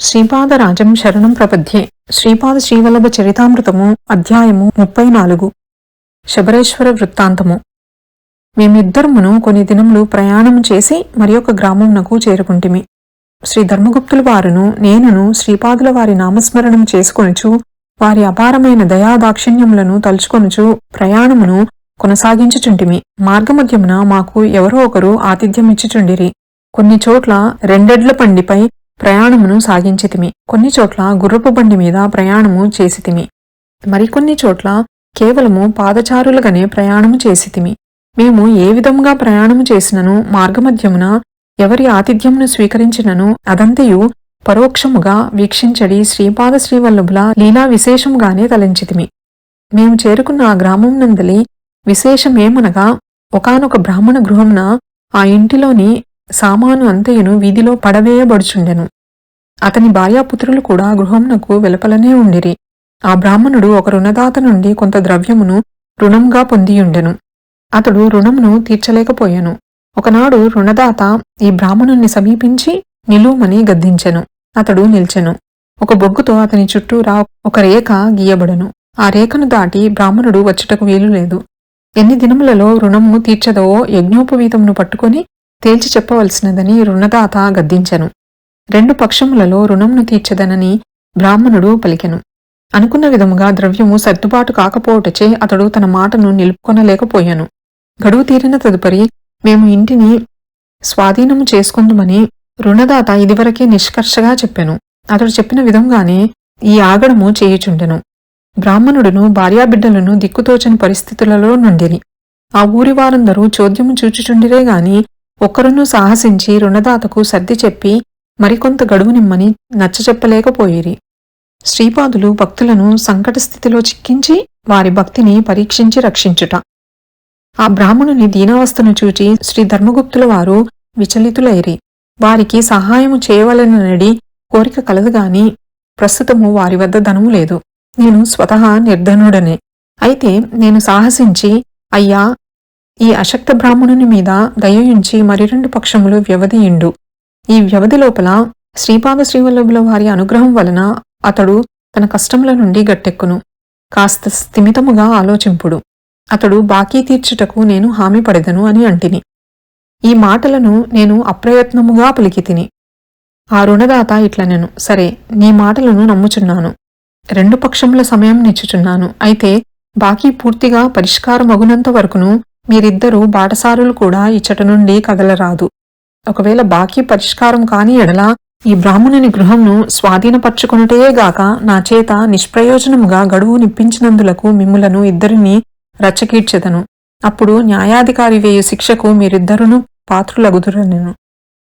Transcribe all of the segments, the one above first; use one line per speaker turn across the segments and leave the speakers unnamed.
శ్రీపాదరాజం శరణం ప్రపద్యే. శ్రీపాద శ్రీవల్లభ చరితామృతము అధ్యాయము 34. శబరేశ్వర వృత్తాంతము. మేమిద్దరమును కొన్ని దినములు ప్రయాణము చేసి మరి ఒక గ్రామమునకు చేరుకుంటిమి. శ్రీ ధర్మగుప్తుల వారును నేనును శ్రీపాదుల వారి నామస్మరణం చేసుకొనుచు వారి అపారమైన దయాదాక్షిణ్యములను తలుచుకొనుచు ప్రయాణమును కొనసాగించుచుంటిమి. మార్గమధ్యమున మాకు ఎవరో ఒకరు ఆతిథ్యమిచ్చుచుండిరి. కొన్ని చోట్ల రెండెడ్ల బండిపై ప్రయాణమును సాగించితిమి. కొన్ని చోట్ల గుర్రపు బండి మీద ప్రయాణము చేసితిమి. మరికొన్ని చోట్ల కేవలము పాదచారులుగానే ప్రయాణము చేసితిమి. మేము ఏ విధముగా ప్రయాణము చేసినను మార్గమధ్యమున ఎవరి ఆతిథ్యమును స్వీకరించినను అదంతయు పరోక్షముగా వీక్షించడి శ్రీపాద శ్రీవల్లభుల లీలా విశేషముగానే తలంచితిమి. మేము చేరుకున్న ఆ గ్రామం నందలి విశేషమేమనగా ఒకానొక బ్రాహ్మణ గృహమున ఆ ఇంటిలోని సామాను అంతయును వీధిలో పడవేయబడుచుండెను. అతని భార్యాపుత్రులు కూడా గృహమునకు వెలుపలనే ఉండిరి. ఆ బ్రాహ్మణుడు ఒక రుణదాత నుండి కొంత ద్రవ్యమును రుణంగా పొందియుండెను. అతడు రుణమును తీర్చలేకపోయెను. ఒకనాడు రుణదాత ఈ బ్రాహ్మణుణ్ణి సమీపించి నిలువమని గద్దించెను. అతడు నిల్చెను. ఒక బొగ్గుతో అతని చుట్టూరా ఒక రేఖ గీయబడెను. ఆ రేఖను దాటి బ్రాహ్మణుడు వచ్చుటకు వీలులేదు. ఎన్ని దినములలో రుణము తీర్చదో యజ్ఞోపవీతమును పట్టుకొని తేల్చి చెప్పవలసినదని రుణదాత గద్దించెను. రెండు పక్షములలో రుణమును తీర్చదనని బ్రాహ్మణుడు పలికెను. అనుకున్న విధముగా ద్రవ్యము సర్దుబాటు కాకపోవటచే అతడు తన మాటను నిలుపుకొనలేకపోయాను. గడువు తీరిన తదుపరి మేము ఇంటిని స్వాధీనము చేసుకుందుమని రుణదాత ఇదివరకే నిష్కర్షగా చెప్పెను. అతడు చెప్పిన విధంగానే ఈ ఆగడము చేయుచుండెను. బ్రాహ్మణుడును భార్యాబిడ్డలను దిక్కుతోచని పరిస్థితులలో నుండిరి. ఆ ఊరి వారందరూ చోద్యము చూచుచుండిరే గాని ఒక్కరునూ సాహసించి రుణదాతకు సర్ది చెప్పి మరికొంత గడువునిమ్మని నచ్చచెప్పలేకపోయిరి. శ్రీపాదులు భక్తులను సంకట స్థితిలో చిక్కించి వారి భక్తిని పరీక్షించి రక్షించుట. ఆ బ్రాహ్మణుని దీనావస్థను చూచి శ్రీ ధర్మగుప్తుల వారు విచలితులైరి. వారికి సహాయము చేయవలననడి కోరిక కలదుగాని ప్రస్తుతము వారి వద్ద ధనము లేదు. నేను స్వతహా నిర్ధనుడనే. అయితే నేను సాహసించి, అయ్యా, ఈ అశక్త బ్రాహ్మణుని మీద దయయుంచి మరి 2 పక్షములు వ్యవధియుండు. ఈ వ్యవధి లోపల శ్రీపాద శ్రీవల్లభుల వారి అనుగ్రహం వలన అతడు తన కష్టముల నుండి గట్టెక్కును. కాస్త స్థిమితముగా ఆలోచింపుడు. అతడు బాకీ తీర్చుటకు నేను హామీ పడెదను అని అంటిని. ఈ మాటలను నేను అప్రయత్నముగా పలికితిని. ఆ రుణదాత ఇట్లనెను. సరే, నీ మాటలను నమ్ముచున్నాను. 2 పక్షముల సమయం నిచ్చుచున్నాను. అయితే బాకీ పూర్తిగా పరిష్కారమగునంత వరకును మీరిద్దరూ బాటసారులు కూడా ఇచ్చట నుండి కదలరాదు. ఒకవేళ బాకీ పరిష్కారం కాని ఎడల ఈ బ్రాహ్మణుని గృహంను స్వాధీనపర్చుకొనుటయేగాక నా చేత నిష్ప్రయోజనముగా గడువు నిప్పించినందులకు మిమ్ములను ఇద్దరినీ రచ్చకీడ్చెదను. అప్పుడు న్యాయాధికారి వేయు శిక్షకు మీరిద్దరును పాత్రులగుదురనెను.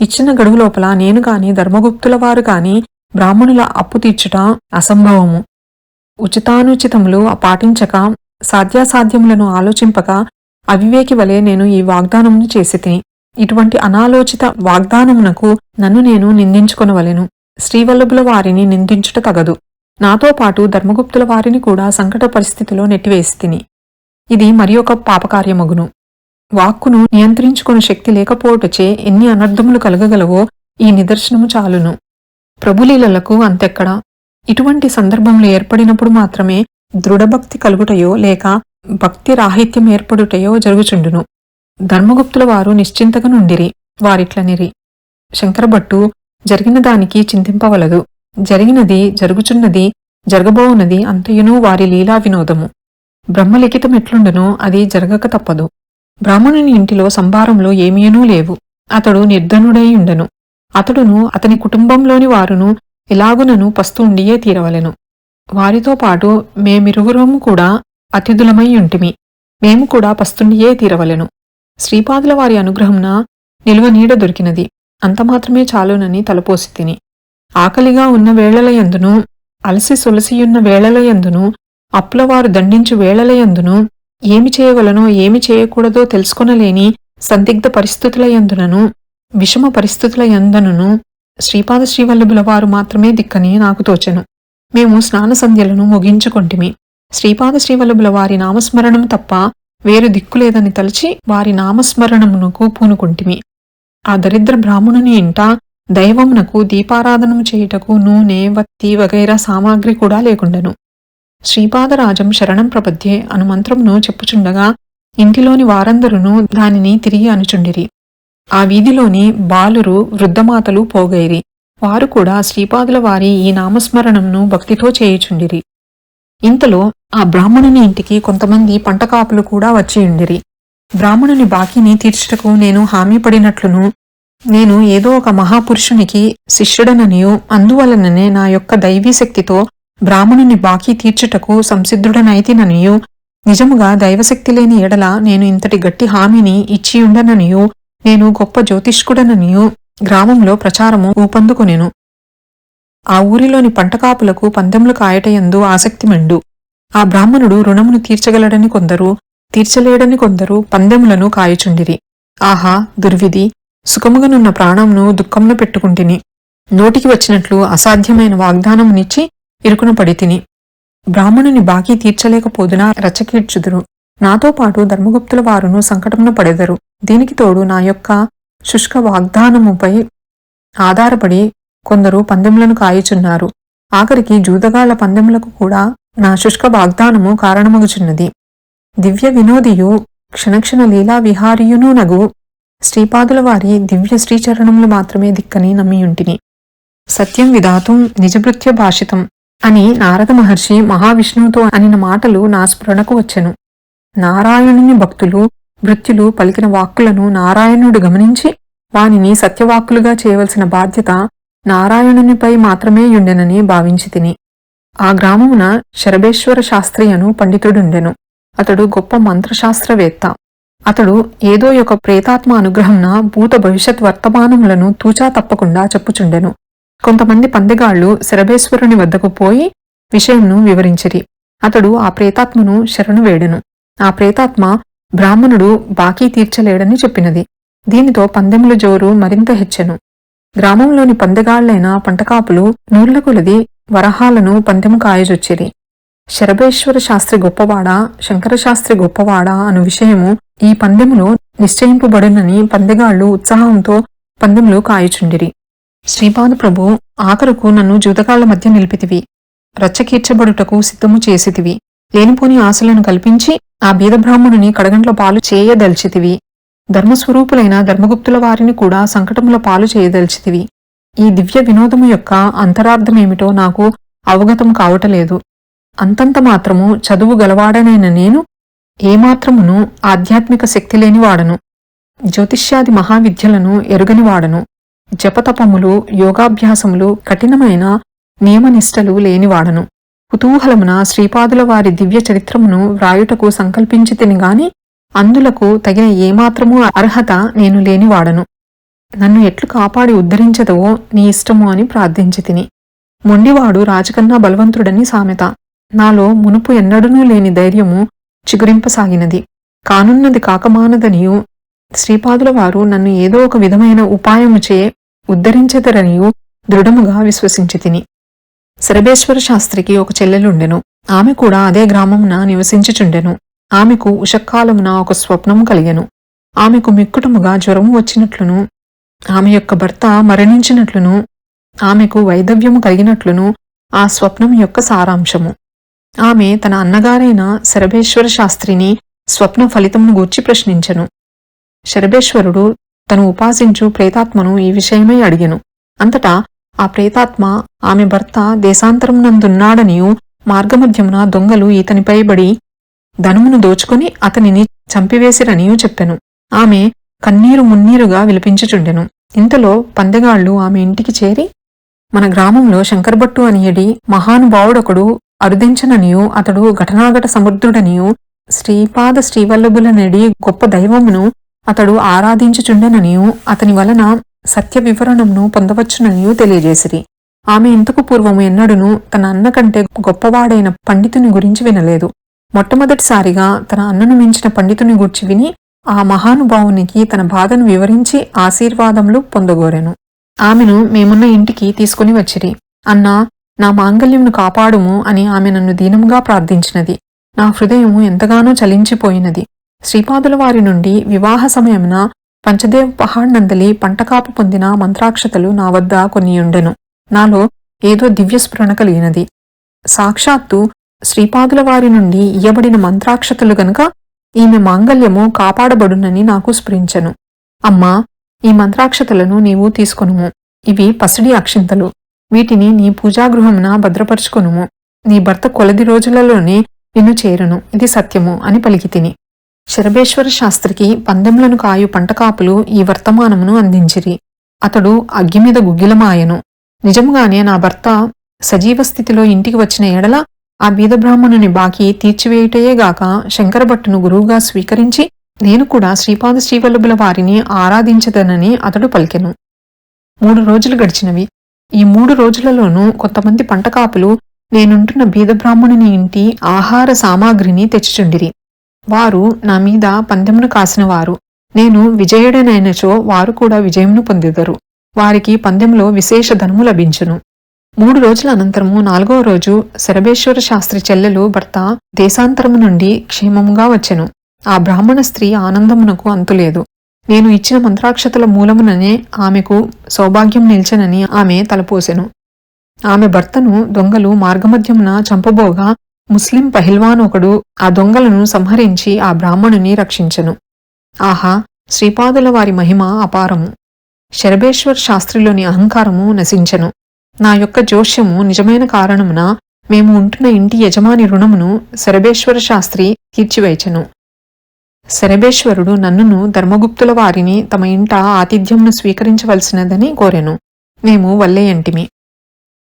ఇచ్చిన గడువు లోపల నేను గాని ధర్మగుప్తుల వారు గాని బ్రాహ్మణుల అప్పు తీర్చుట అసంభవము. ఉచితానుచితములు పాటించక సాధ్యాసాధ్యములను ఆలోచింపక అవివేకి వలె నేను ఈ వాగ్దానమును చేసితిని. ఇటువంటి అనాలోచిత వాగ్దానమునకు నన్ను నేను నిందించుకొనవలెను. శ్రీవల్లభుల వారిని నిందించుట తగదు. నాతో పాటు ధర్మగుప్తుల వారిని కూడా సంకట పరిస్థితిలో నెట్టివేసితిని. ఇది మరి ఒక పాపకార్యమగును. వాక్కును నియంత్రించుకొను శక్తి లేకపోవటచే ఎన్ని అనర్థములు కలగగలవో ఈ నిదర్శనము చాలును. ప్రభులీలలకు అంతెక్కడా. ఇటువంటి సందర్భములు ఏర్పడినప్పుడు మాత్రమే దృఢభక్తి కలుగుటయో లేక భక్తి రాహిత్యం ఏర్పడుటయో జరుగుచుండును. ధర్మగుప్తుల వారు నిశ్చింతగా నుండిరి. వారిట్లనిరి. శంకరభట్టు, జరిగిన దానికి చింతింపవలదు. జరిగినది, జరుగుచున్నది, జరగబోవున్నది అంతయునూ వారి లీలా వినోదము. బ్రహ్మలిఖితమెట్లుండునో అది జరగక తప్పదు. బ్రాహ్మణుని ఇంటిలో సంభారంలో ఏమీనూ లేవు. అతడు నిర్ధనుడై ఉండెను. అతడును అతని కుటుంబంలోని వారును ఎలాగునను పస్తుండియే తీరవలెను. వారితో పాటు మేమిరువురము కూడా అతిథులమై ఉంటిమి. మేము కూడా పస్తుండియే తీరవలెను. శ్రీపాదుల వారి అనుగ్రహంన నిలువ నీడ దొరికినది. అంతమాత్రమే చాలునని తలపోసి తిని. ఆకలిగా ఉన్న వేళలయందును, అలసి సొలసియున్న వేళలయందును, అప్పులవారు దండించు వేళలయందును, ఏమి చేయవలనో ఏమి చేయకూడదో తెలుసుకొనలేని సందిగ్ధ పరిస్థితులయందునను, విషమ పరిస్థితులయందునను శ్రీపాద శ్రీవల్లభుల వారు మాత్రమే దిక్కని నాకు తోచెను. మేము స్నాన సంధ్యలను ముగించుకొంటిమి. శ్రీపాద శ్రీవల్లభుల వారి నామస్మరణం తప్ప వేరు దిక్కులేదని తలచి వారి నామస్మరణమునకు పూనుకుంటిమి. ఆ దరిద్ర బ్రాహ్మణుని ఇంట దైవమునకు దీపారాధనము చేయుటకు నూనె, వత్తి వగైరా సామాగ్రి కూడా లేకుండెను. శ్రీపాదరాజం శరణం ప్రపద్యే అను మంత్రమును చెప్పుచుండగా ఇంటిలోని వారందరూ దానిని తిరిగి అనుచుండిరి. ఆ వీధిలోని బాలురు, వృద్ధమాతలు పోగైరి. వారు కూడా శ్రీపాదుల వారి ఈ నామస్మరణంను భక్తితో చేయుచుండిరి. ఇంతలో ఆ బ్రాహ్మణుని ఇంటికి కొంతమంది పంటకాపులు కూడా వచ్చియుండిరి. బ్రాహ్మణుని బాకీని తీర్చుటకు నేను హామీ పడినట్లును, నేను ఏదో ఒక మహాపురుషునికి శిష్యుడననియు అందువలననే నా యొక్క దైవీ శక్తితో బ్రాహ్మణుని బాకీ తీర్చుటకు సంసిద్ధుడనైతిననియు, నిజముగా దైవశక్తి లేని ఎడల నేను ఇంతటి గట్టి హామీని ఇచ్చియుండననియు, నేను గొప్ప జ్యోతిష్కుడననియు గ్రామంలో ప్రచారము ఊపందుకొనెను. ఆ ఊరిలోని పంటకాపులకు పందెములు కాయటయందు ఆసక్తి మెండు. ఆ బ్రాహ్మణుడు రుణమును తీర్చగలడని కొందరు, తీర్చలేడని కొందరు పందెములను కాయుచుండిరి. ఆహా దుర్విధి! సుఖముగనున్న ప్రాణంను దుఃఖంలో పెట్టుకుంటిని. నోటికి వచ్చినట్లు అసాధ్యమైన వాగ్దానమునిచ్చి ఇరుకున పడితిని. బ్రాహ్మణుని బాకీ తీర్చలేకపోదునా రచ్చకీడ్చుదురు. నాతో పాటు ధర్మగుప్తుల వారును సంకటమున పడెదరు. దీనికి తోడు నా యొక్క శుష్క వాగ్దానముపై ఆధారపడి కొందరు పందెములను కాయుచున్నారు. ఆఖరికి జూదగాళ్ల పందెములకు కూడా నా శుష్క వాగ్దానము కారణమగుచున్నది. దివ్య వినోదియు క్షణక్షణ లీలా విహారియునూ నగు శ్రీపాదుల వారి దివ్య శ్రీచరణములు మాత్రమే దిక్కని నమ్మియుంటిని. సత్యం విధాతుం నిజభృత్య భాషితం అని నారద మహర్షి మహావిష్ణువుతో అనిన మాటలు నా స్ఫురణకు వచ్చెను. నారాయణుని భక్తులు భృత్యులు పలికిన వాక్కులను నారాయణుడు గమనించి వానిని సత్యవాక్కులుగా చేయవలసిన బాధ్యత నారాయణునిపై మాత్రమే యుండెనని భావించి తిని. ఆ గ్రామమున శరభేశ్వర శాస్త్రి అను పండితుడుండెను. అతడు గొప్ప మంత్రశాస్త్రవేత్త. అతడు ఏదో ఒక ప్రేతాత్మ అనుగ్రహంన భూత భవిష్యత్ వర్తమానములను తూచా తప్పకుండా చెప్పుచుండెను. కొంతమంది పందెగాళ్లు శరభేశ్వరుని వద్దకు పోయి విషయంను వివరించిరి. అతడు ఆ ప్రేతాత్మను శరణు వేడెను. ఆ ప్రేతాత్మ బ్రాహ్మణుడు బాకీ తీర్చలేడని చెప్పినది. దీనితో పందెముల జోరు మరింత హెచ్చెను. గ్రామంలోని పందెగాళ్లైన పంటకాపులు నూర్ల కొలది వరహాలను పందెము కాయజొచ్చిరి. శరభేశ్వర శాస్త్రి గొప్పవాడా, శంకరశాస్త్రి గొప్పవాడా అను విషయము ఈ పందెములో నిశ్చయింపబడునని పందెగాళ్లు ఉత్సాహంతో పందెములు కాయుచుండిరి. శ్రీపాద ప్రభు, ఆఖరుకు నన్ను జూదగాళ్ల మధ్య నిలిపితివి. రచ్చకీర్చబడుటకు సిద్ధము చేసితివి. లేనిపోని ఆశలను కల్పించి ఆ బీద బ్రాహ్మణుని కడగండ్ల పాలు చేయదల్చితివి. ధర్మస్వరూపులైన ధర్మగుప్తుల వారిని కూడా సంకటముల పాలు చేయదల్చితివి. ఈ దివ్య వినోదము యొక్క అంతరార్థమేమిటో నాకు అవగతం కావటలేదు. అంతంత మాత్రము చదువు గలవాడనైన నేను ఏమాత్రమును ఆధ్యాత్మిక శక్తి లేనివాడను. జ్యోతిష్యాది మహావిద్యలను ఎరుగనివాడను. జపతపములు, యోగాభ్యాసములు, కఠినమైన నియమనిష్టలు లేనివాడను. కుతూహలమున శ్రీపాదుల వారి దివ్య చరిత్రమును వ్రాయుటకు సంకల్పించి తినిగాని అందులకు తగిన ఏమాత్రమూ అర్హత నేను లేనివాడను. నన్ను ఎట్లు కాపాడి ఉద్ధరించదవో నీ ఇష్టము అని ప్రార్థించి తిని. మొండివాడు రాజకన్నా బలవంతుడని సామెత. నాలో మునుపు ఎన్నడూనూ లేని ధైర్యము చిగురింపసాగినది. కానున్నది కాకమానదనియు శ్రీపాదుల వారు నన్ను ఏదో ఒక విధమైన ఉపాయముచే ఉద్ధరించెదరనియు దృఢముగా విశ్వసించి తిని. శరభేశ్వర శాస్త్రికి ఒక చెల్లెలుండెను. ఆమె కూడా అదే గ్రామమున నివసించుచుండెను. ఆమెకు ఉషక్కాలమున ఒక స్వప్నము కలిగెను. ఆమెకు మిక్కుటముగా జ్వరము వచ్చినట్లును, ఆమె యొక్క భర్త మరణించినట్లును, ఆమెకు వైధవ్యము కలిగినట్లును ఆ స్వప్నం యొక్క సారాంశము. ఆమె తన అన్నగారైన శరభేశ్వర శాస్త్రిని స్వప్న ఫలితమును గూర్చి ప్రశ్నించెను. శరభేశ్వరుడు తను ఉపాసించు ప్రేతాత్మను ఈ విషయమై అడిగెను. అంతటా ఆ ప్రేతాత్మ ఆమె భర్త దేశాంతరమునందున్నాడనియు మార్గమధ్యమున దొంగలు ఈతనిపై బడి ధనమును దోచుకుని అతనిని చంపివేసిరనియూ చెప్పెను. ఆమె కన్నీరు మున్నీరుగా విలపించుచుండెను. ఇంతలో పందెగాళ్లు ఆమె ఇంటికి చేరి, మన గ్రామంలో శంకర్భట్టు అనియడి మహానుభావుడొకడు అరుదించననియూ అతడు ఘటనాఘట సమర్థుడనియూ శ్రీపాద శ్రీవల్లభులనడి గొప్ప దైవమును అతడు ఆరాధించుచుండెననియూ అతని వలన సత్య వివరణమును పొందవచ్చుననియూ తెలియజేసిరి. ఆమె ఇంతకు పూర్వము ఎన్నడునూ తన అన్న కంటే గొప్పవాడైన పండితుని గురించి వినలేదు. మొట్టమొదటిసారిగా తన అన్నను మించిన పండితుని గూర్చి విని ఆ మహానుభావునికి తన బాధను వివరించి ఆశీర్వాదములు పొందగోరెను. ఆమెను మేమున్న ఇంటికి తీసుకుని వచ్చిరి. అన్నా, నా మాంగల్యమును కాపాడుము అని ఆమె నన్ను దీనముగా ప్రార్థించినది. నా హృదయము ఎంతగానో చలించిపోయినది. శ్రీపాదుల వారి నుండి వివాహ సమయమున పంచదేవ్ పహాడ్ నందలి పంటకాపు పొందిన మంత్రాక్షతలు నా వద్ద కొన్నియుండెను. నాలో ఏదో దివ్యస్ఫురణ కలిగినది. సాక్షాత్తు శ్రీపాదుల వారి నుండి ఇయ్యబడిన మంత్రాక్షతలు గనుక ఈమె మాంగల్యము కాపాడబడునని నాకు స్ఫురించెను. అమ్మా, ఈ మంత్రాక్షతలను నీవు తీసుకొనుము. ఇవి పసిడి అక్షింతలు. వీటిని నీ పూజాగృహమున భద్రపరుచుకొనుము. నీ భర్త కొలది రోజులలోనే నిన్ను చేరును, ఇది సత్యము అని పలికితిని. శరభేశ్వర శాస్త్రికి పందెంలను కాయు పంటకాపులు ఈ వర్తమానమును అందించిరి. అతడు అగ్గిమీద గుగ్గిలమాయెను. నిజముగానే నా భర్త సజీవ స్థితిలో ఇంటికి వచ్చిన ఎడల ఆ బీదబ్రాహ్మణుని బాకీ తీర్చివేయుటయేగాక శంకరభట్టును గురువుగా స్వీకరించి నేను కూడా శ్రీపాద శ్రీవల్లభుల వారిని ఆరాధించదనని అతడు పలికెను. 3 రోజులు గడిచినవి. ఈ 3 రోజులలోనూ కొంతమంది పంటకాపులు నేనుంటున్న బీదబ్రాహ్మణుని ఇంటి ఆహార సామాగ్రిని తెచ్చుచుండిరి. వారు నా మీద పందెమును కాసినవారు. నేను విజయుడనైనచో వారు కూడా విజయమును పొందెదరు. వారికి పందెంలో విశేష ధనము లభించును. 3 రోజుల అనంతరము 4వ రోజు శరభేశ్వర శాస్త్రి చెల్లెలు భర్త దేశాంతరము నుండి క్షేమముగా వచ్చెను. ఆ బ్రాహ్మణ స్త్రీ ఆనందమునకు అంతులేదు. నేను ఇచ్చిన మంత్రాక్షతల మూలముననే ఆమెకు సౌభాగ్యం నిల్చెనని ఆమె తలపోసెను. ఆమె భర్తను దొంగలు మార్గమధ్యమున చంపబోగా ముస్లిం పహిల్వాన్ ఒకడు ఆ దొంగలను సంహరించి ఆ బ్రాహ్మణుని రక్షించెను. ఆహా, శ్రీపాదుల వారి మహిమ అపారము. శరభేశ్వర్ శాస్త్రిలోని అహంకారము నశించెను. నా యొక్క జోష్యము నిజమైన కారణమున మేము ఉంటున్న ఇంటి యజమాని రుణమును శరభేశ్వర శాస్త్రి తీర్చివేచెను. శరభేశ్వరుడు నన్నును ధర్మగుప్తుల వారిని తమ ఇంట ఆతిథ్యమును స్వీకరించవలసినదని కోరెను. మేము వల్లేయంటిమి.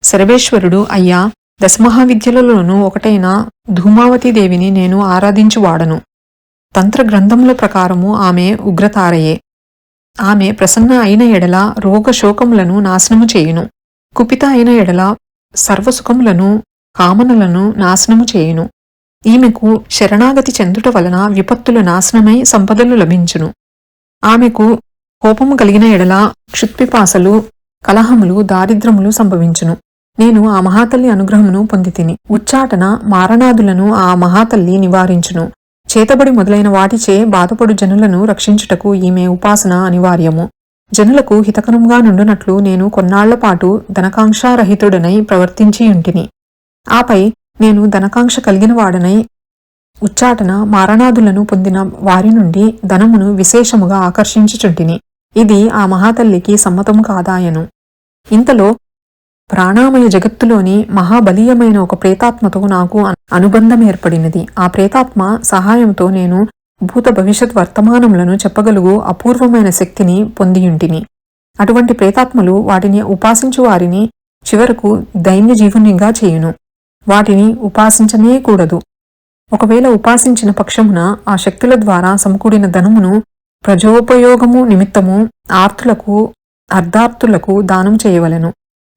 శరభేశ్వరుడు, అయ్యా, దశమహావిద్యలలోనూ ఒకటైన ధూమావతీదేవిని నేను ఆరాధించువాడను. తంత్ర గ్రంథముల ప్రకారము ఆమె ఉగ్రతారయే. ఆమె ప్రసన్న అయిన ఎడల రోగశోకములను నాశనము చేయును. కుపిత అయిన ఎడల సర్వసుఖములను కామనలను నాశనము చేయును. ఈమెకు శరణాగతి చెందుట వలన విపత్తులు నాశనమై సంపదలు లభించును. ఆమెకు కోపము కలిగిన ఎడల క్షుత్పిపాసలు, కలహములు, దారిద్రములు సంభవించును. నేను ఆ మహాతల్లి అనుగ్రహమును పొందితిని. ఉచ్చాటన, మారణాదులను ఆ మహాతల్లి నివారించును. చేతబడి మొదలైన వాటిచే బాధపడు జనులను రక్షించుటకు ఈమె ఉపాసన అనివార్యము. జనులకు హితకరముగా నుండునట్లు నేను కొన్నాళ్లపాటు ధనకాంక్షారహితుడనై ప్రవర్తించియుంటిని. ఆపై నేను ధనకాంక్ష కలిగిన వాడనై ఉచ్చాటన, మారణాదులను పొందిన వారి నుండి ధనమును విశేషముగా ఆకర్షించుచుంటిని. ఇది ఆ మహాతల్లికి సమ్మతము కాదాయను. ఇంతలో ప్రాణామయ జగత్తులోని మహాబలీయమైన ఒక ప్రేతాత్మతో నాకు అనుబంధం ఏర్పడినది. ఆ ప్రేతాత్మ సహాయంతో నేను భూత భవిష్యత్ వర్తమానములను చెప్పగలుగు అపూర్వమైన శక్తిని పొందియుంటిని. అటువంటి ప్రేతాత్మలు వాటిని ఉపాసించు వారిని చివరకు దైన్య జీవునిగా చేయును. వాటిని ఉపాసించనే కూడదు. ఒకవేళ ఉపాసించిన పక్షమున ఆ శక్తుల ద్వారా సమకూడిన ధనమును ప్రజోపయోగము నిమిత్తము ఆర్తులకు, అర్ధార్థులకు దానం చేయవలెను.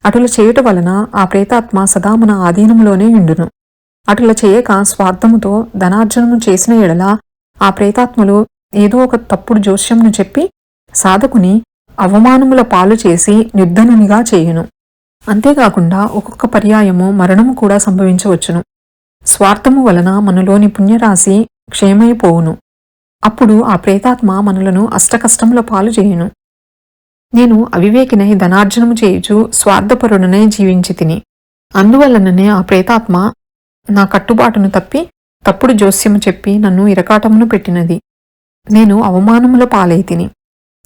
అటుల చేయుట వలన ఆ ప్రేతాత్మ సదా మన ఆధీనములోనే ఉండును. అటుల చేయక స్వార్థముతో ధనార్జనము చేసిన ఎడల ఆ ప్రేతాత్మలు ఏదో ఒక తప్పుడు జోస్యమును చెప్పి సాధకుని అవమానముల పాలు చేసి నిర్ధనునిగా చేయును. అంతేకాకుండా ఒక్కొక్క పర్యాయము మరణము కూడా సంభవించవచ్చును. స్వార్థము వలన మనలోని పుణ్యరాశి క్షేమైపోవును. అప్పుడు ఆ ప్రేతాత్మ మనలను అష్టకష్టముల పాలు చేయును. నేను అవివేకినై ధనార్జనము చేయుచు స్వార్థపరుడనై జీవించితిని. అందువలననే ఆ ప్రేతాత్మ నా కట్టుబాటును తప్పి తప్పుడు జోస్యము చెప్పి నన్ను ఇరకాటమును పెట్టినది. నేను అవమానముల పాలైతిని.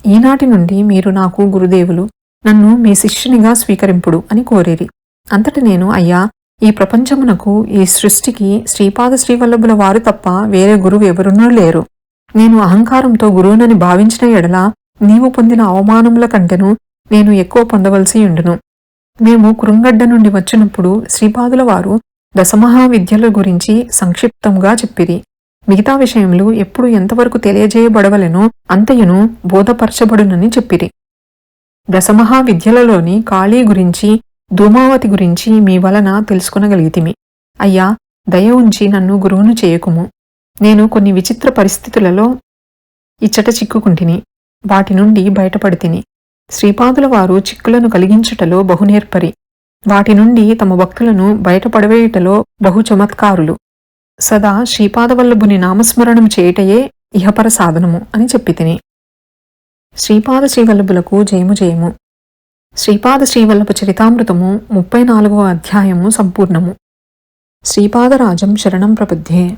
ఈనాటి నుండి మీరు నాకు గురుదేవులు, నన్ను మీ శిష్యునిగా స్వీకరింపుడు అని కోరేరి. అంతట నేను, అయ్యా, ఈ ప్రపంచమునకు, ఈ సృష్టికి శ్రీపాద శ్రీవల్లభుల వారు తప్ప వేరే గురువు ఎవరునూ లేరు. నేను అహంకారంతో గురువునని భావించిన ఎడల నీవు పొందిన అవమానముల కంటెను నేను ఎక్కువ పొందవలసి ఉండును. మేము కురుంగడ్డ నుండి వచ్చినప్పుడు శ్రీపాదుల వారు దశమహావిద్యల గురించి సంక్షిప్తంగా చెప్పిరి. మిగతా విషయములు ఎప్పుడు ఎంతవరకు తెలియజేయబడవలెనో అంతయును బోధపరచబడునని చెప్పిరి. దశమహావిద్యలలోని కాళీ గురించి, ధూమావతి గురించి మీ వలన తెలుసుకొనగలిగితిమి. అయ్యా, దయ ఉంచి నన్ను గురువును చేయకుము. నేను కొన్ని విచిత్ర పరిస్థితులలో ఇచ్చట చిక్కుకుంటిని. వాటి నుండి బయటపడితిని. శ్రీపాదుల వారు చిక్కులను కలిగించుటలో బహునేర్పరి. వాటి నుండి తమ భక్తులను బయటపడవేయుటలో బహు చమత్కారులు. సదా శ్రీపాదవల్లభుని నామస్మరణం చేయుటయే ఇహపర సాధనము అని చెప్పితిని. శ్రీపాద శ్రీవల్లభులకు జయము జయము. శ్రీపాద శ్రీవల్లభ చరితామృతము 34వ అధ్యాయము సంపూర్ణము. శ్రీపాదరాజం శరణం ప్రపద్యే.